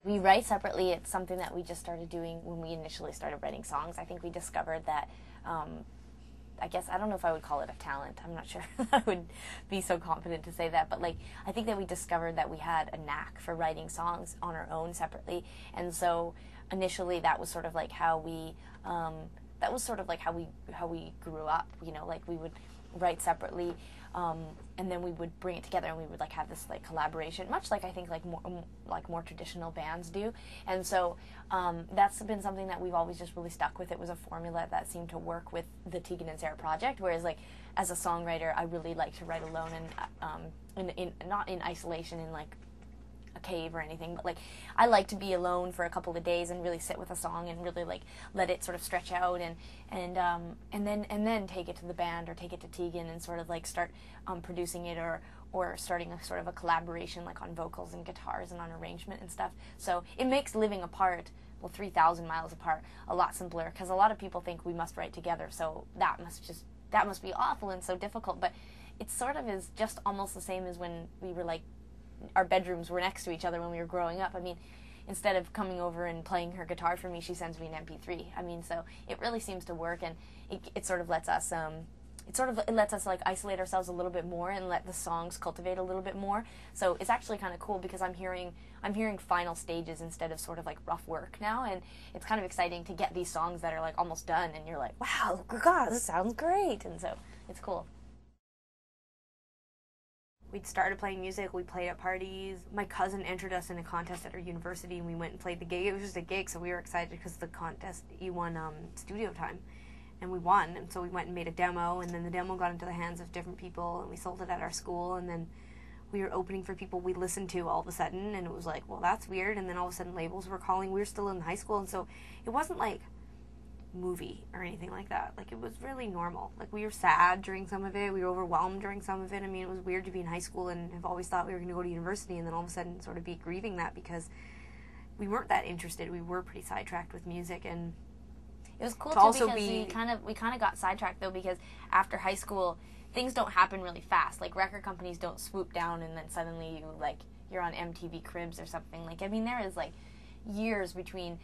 We write separately. It's something that we just started doing when we initially started writing songs. I think we discovered that, I guess, I don't know if I would call it a talent. I'm not sure I would be so confident to say that. But, like, I think that we discovered that we had a knack for writing songs on our own separately. And so initially that was sort of like how we, how we grew up. You know, like we would write separately, and then we would bring it together, and we would like have this like collaboration, much like I think like more traditional bands do. And so that's been something that we've always just really stuck with. It was a formula that seemed to work with the Tegan and Sara project. Whereas like as a songwriter, I really like to write alone and not in isolation in like a cave or anything, but like I like to be alone for a couple of days and really sit with a song and really like let it sort of stretch out and then take it to the band or take it to Tegan and sort of like start producing it or starting a sort of a collaboration like on vocals and guitars and on arrangement and stuff. So it makes living apart, well, 3,000 miles apart, a lot simpler, because a lot of people think we must write together, so that must be awful and so difficult. But it sort of is just almost the same as when we were like, our bedrooms were next to each other when we were growing up. I mean, instead of coming over and playing her guitar for me, she sends me an MP3. I mean, so it really seems to work, and it sort of lets us it lets us like isolate ourselves a little bit more and let the songs cultivate a little bit more. So it's actually kind of cool because I'm hearing final stages instead of sort of like rough work now, and it's kind of exciting to get these songs that are like almost done and you're like, wow, God, this sounds great. And so it's cool. We'd started playing music, we played at parties. My cousin entered us in a contest at our university, and we went and played the gig. It was just a gig, so we were excited because the contest, you won studio time. And we won, and so we went and made a demo, and then the demo got into the hands of different people, and we sold it at our school, and then we were opening for people we listened to all of a sudden, and it was like, well, that's weird, and then all of a sudden labels were calling. We were still in high school, and so it wasn't like movie or anything like that. Like, it was really normal. Like, we were sad during some of it, we were overwhelmed during some of it. I mean, it was weird to be in high school and have always thought we were going to go to university, and then all of a sudden sort of be grieving that because we weren't that interested. We were pretty sidetracked with music, and it was cool too because we kind of got sidetracked though, because after high school things don't happen really fast. Like, record companies don't swoop down and then suddenly you're on MTV Cribs or something. Like, I mean, there is like years between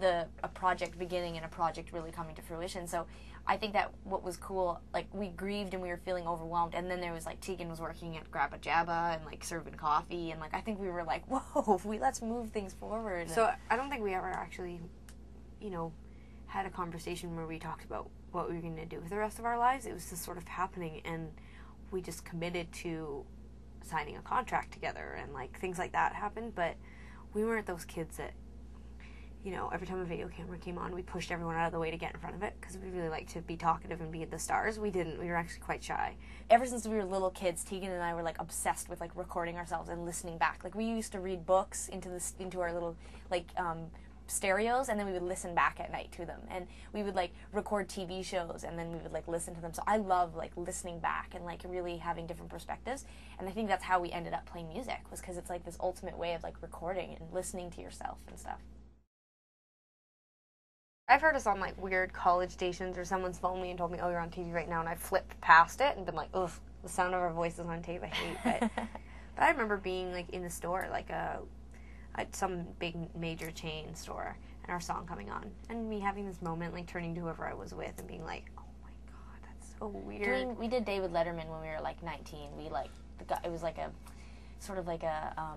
a project beginning and a project really coming to fruition. So I think that what was cool, like, we grieved and we were feeling overwhelmed, and then there was like Tegan was working at Grabba Jabba and like serving coffee, and like I think we were like, whoa, let's move things forward. So I don't think we ever actually, had a conversation where we talked about what we were going to do with the rest of our lives. It was just sort of happening, and we just committed to signing a contract together, and like things like that happened. But we weren't those kids that, every time a video camera came on, we pushed everyone out of the way to get in front of it, because we really like to be talkative and be the stars. We didn't. We were actually quite shy. Ever since we were little kids, Tegan and I were like obsessed with like recording ourselves and listening back. Like, we used to read books into our little stereos, and then we would listen back at night to them, and we would like record TV shows, and then we would like listen to them. So I love like listening back and like really having different perspectives, and I think that's how we ended up playing music, was because it's like this ultimate way of like recording and listening to yourself and stuff. I've heard us on like weird college stations, or someone's phoned me and told me, oh, you're on TV right now, and I flipped past it and been like, ugh, the sound of our voices on tape, I hate. But I remember being like in the store, like at some big major chain store, and our song coming on, and me having this moment, like turning to whoever I was with and being like, oh my God, that's so weird. We did David Letterman when we were like 19. It was like a sort of like a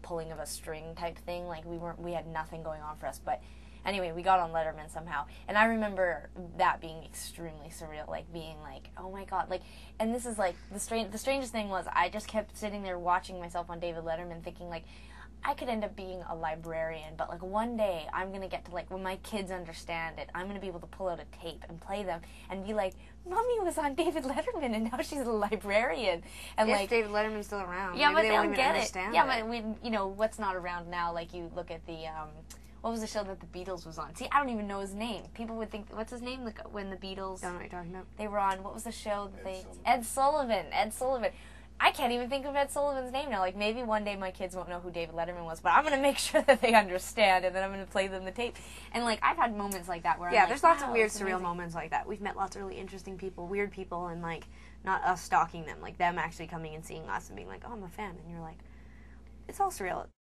pulling of a string type thing. Like, we had nothing going on for us, but anyway, we got on Letterman somehow, and I remember that being extremely surreal, like being like, oh my God, like, and this is like the strangest thing was I just kept sitting there watching myself on David Letterman, thinking like, I could end up being a librarian, but like one day I'm going to get to like, when my kids understand it, I'm going to be able to pull out a tape and play them and be like, Mommy was on David Letterman and now she's a librarian. And if like David Letterman's still around. Yeah, maybe but they'll get it. Yeah, but what's not around now, like you look at the, what was the show that the Beatles was on? See, I don't even know his name. People would think, what's his name? Like, when the Beatles... I don't know what you're talking about. They were on, what was the show that Ed Sullivan. I can't even think of Ed Sullivan's name now. Like, maybe one day my kids won't know who David Letterman was, but I'm going to make sure that they understand, and then I'm going to play them the tape. And, like, I've had moments like that where I'm like, there's lots of weird, surreal moments like that. We've met lots of really interesting people, weird people, and, like, not us stalking them. Like, them actually coming and seeing us and being like, oh, I'm a fan. And you're like, it's all surreal.